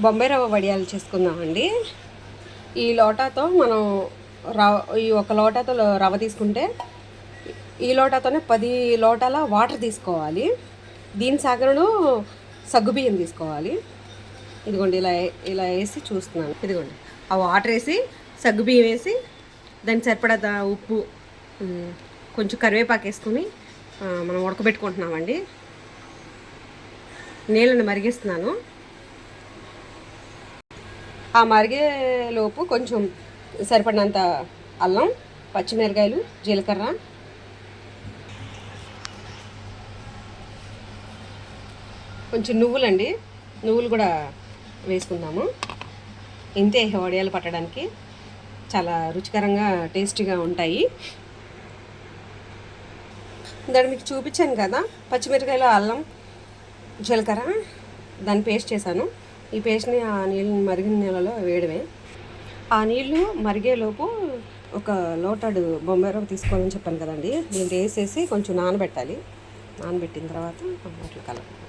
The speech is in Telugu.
బొంబాయి రవ్వ వడియాలు చేసుకుందామండి. ఈ లోటాతో మనం ఈ ఒక లోటాతో రవ్వ తీసుకుంటే ఈ లోటాతోనే 10 లోటాల వాటర్ తీసుకోవాలి. దీని సాగరను సగ్గుబియ్యం తీసుకోవాలి. ఇదిగోండి ఇలా ఇలా వేసి చూస్తున్నాను. ఇదిగోండి ఆ వాటర్ వేసి సగ్గుబియ్యం వేసి దానికి సరిపడా ఉప్పు కొంచెం కరివేపాకు వేసుకుని మనం ఉడకబెట్టుకుంటున్నామండి. నీళ్ళని మరిగిస్తున్నాను. ఆ మరిగేలోపు కొంచెం సరిపడినంత అల్లం, పచ్చిమిరకాయలు, జీలకర్ర, కొంచెం నువ్వులండి, నువ్వులు కూడా వేసుకుందాము. ఇంతే వడియాలు పట్టడానికి చాలా రుచికరంగా టేస్టీగా ఉంటాయి. దాన్ని మీకు చూపించాను కదా, పచ్చిమిరకాయలు, అల్లం, జీలకర్ర దాన్ని పేస్ట్ చేశాను. ఈ పేస్ట్ని ఆ నీళ్ళని మరిగిన నీళ్ళలో వేయడమే. ఆ నీళ్ళు మరిగేలోపు ఒక లోటాడు బొంబాయి రవ్వ తీసుకోవాలని చెప్పాను కదండి, దీన్ని వేసేసి కొంచెం నానబెట్టాలి. నానబెట్టిన తర్వాత అట్లా కలపాలి.